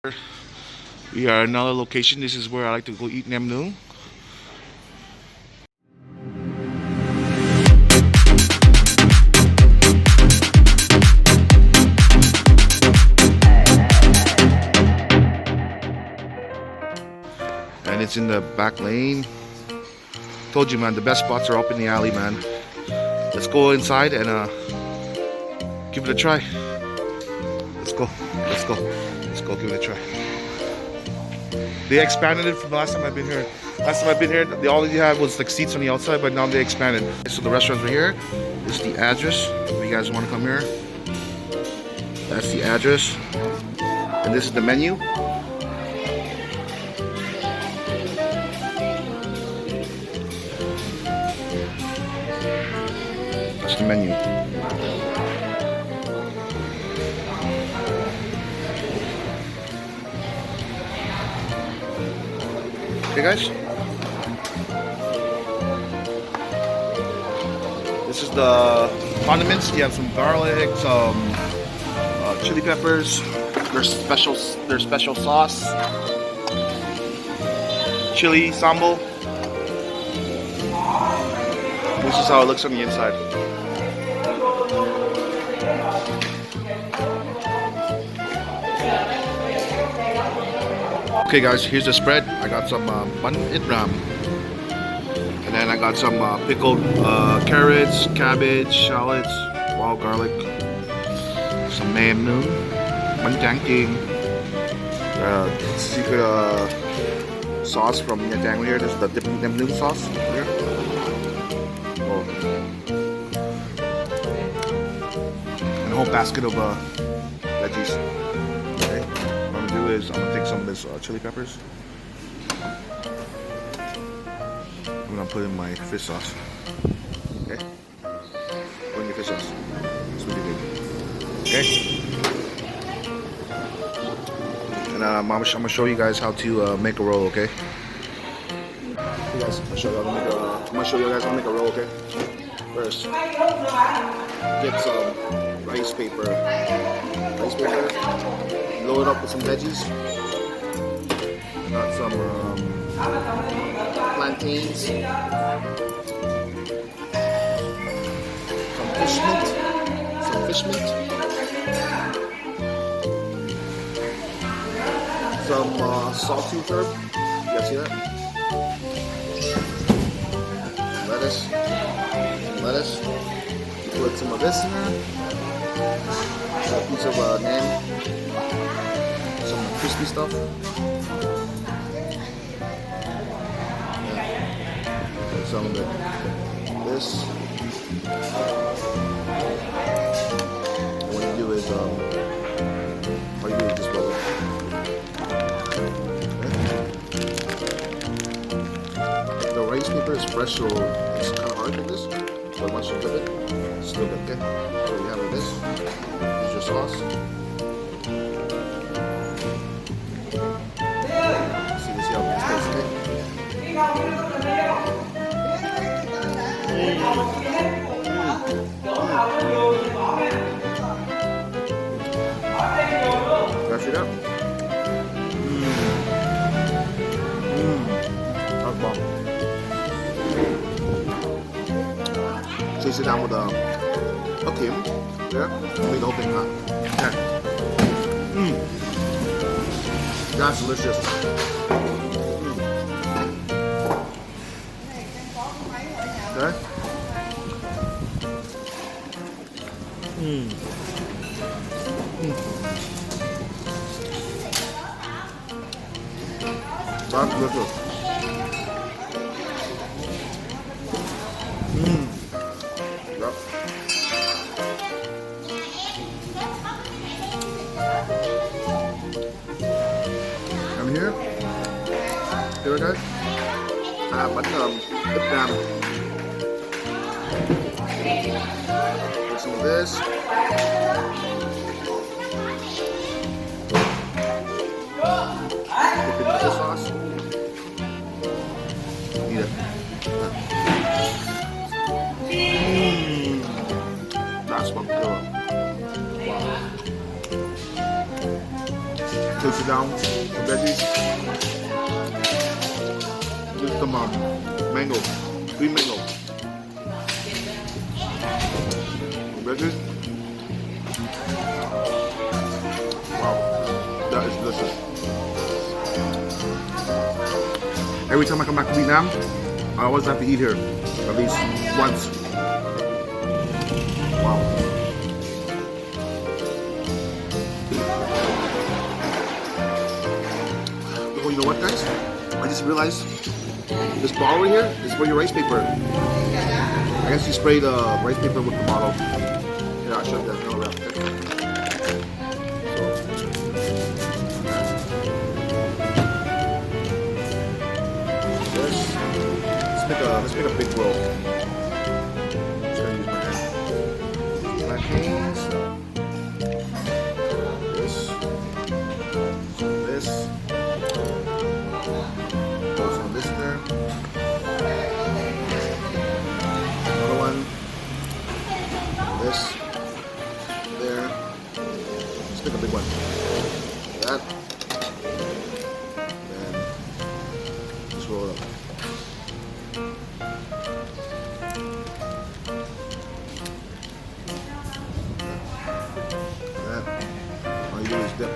We are in another location. This is where I like to go eat nem noon. And it's in the back lane. Told you, man, the best spots are up in the alley, man. Let's go inside and give it a try. Let's go. Let's go. Let's go give it a try. They expanded it from the last time I've been here. Last time I've been here, they already had was like seats on the outside, but now they expanded. So the restaurants are here. This is the address. If you guys want to come here, that's the address. And this is the menu. That's the menu. Okay, guys. This is the condiments. You have some garlic, some chili peppers. Their special sauce. Chili sambal. This is how it looks on the inside. Okay guys, here's the spread. I got some bun idram. And then I got some pickled carrots, cabbage, shallots, wild garlic, some nem noon, bánh tráng chiên, secret sauce from Nha Trang here. This is the Diep nem noon sauce here. Oh. And a whole basket of veggies. Okay. What I'm gonna do is I'm gonna take some of this chili peppers. I'm gonna put in my fish sauce. Okay. Put in your fish sauce. That's what you do. Okay. And I'm gonna show you guys how to make a roll. Okay. Hey guys, I'm gonna show you guys how to make a roll. Okay. First, get some rice paper. Load it up with some veggies. Got some plantains, some fish meat, some sawtooth herb. You guys see that? Lettuce. You put some of this in there. A piece of nem, some crispy stuff. Yeah. Some of this. And what you do is just roll it. Okay. The rice paper is fresh, so it's kind of hard with this. But once you flip it, it's still good. Okay. So we have this. Your sauce. See how this tastes, okay? Brush it up. That's bomb. Chase it down with a kim. Yeah, make the whole thing hot. Okay. That's delicious. Okay. That's delicious. Yep. Here we go. Bánh idram. Some of this. Dip it in the sauce. Eat it. That's what I'm doing. Wow. Taste it down. The veggies. With some mango. Green mango. The veggies. Wow. That is delicious. Every time I come back to Vietnam, I always have to eat here. At least once. Wow. Oh, you know what, guys? I just realized this bottle right here is for your rice paper. I guess you spray the rice paper with the bottle. Here, I'll show you guys. No wrap. Let's make a big roll. Just gonna use my hand. Plantains. This. Put some of this there. Another one. This. There. Let's make a big one. That. And just roll it up. All you do is dip.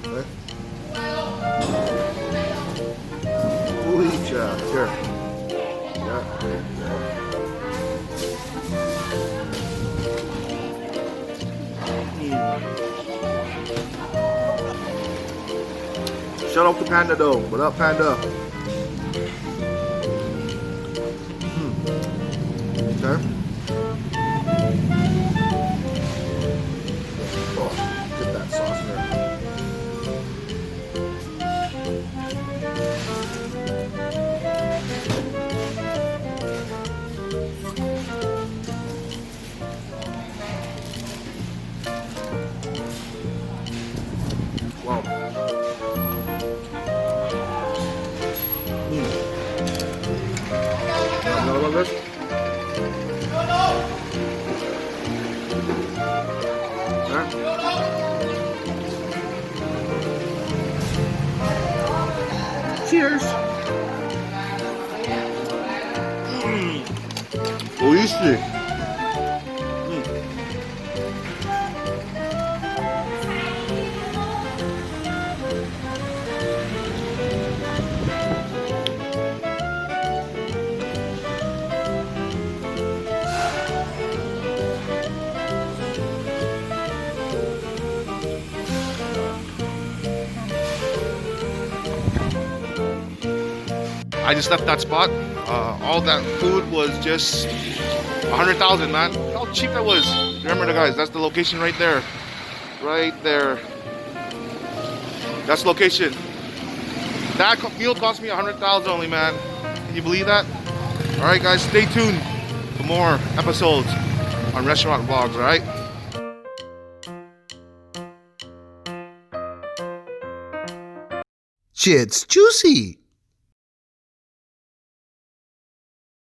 Right? Holy cow. Here. Yeah. Shout out to Panda though. What up, Panda? Okay. Oh, get that sauce in there. Wow. You know this? Cheers! Oishi! I just left that spot. All that food was just 100,000, man. Look how cheap that was. Remember, the guys, that's the location right there. Right there. That's the location. That meal cost me 100,000 only, man. Can you believe that? All right, guys, stay tuned for more episodes on restaurant vlogs. All right. Shit's juicy.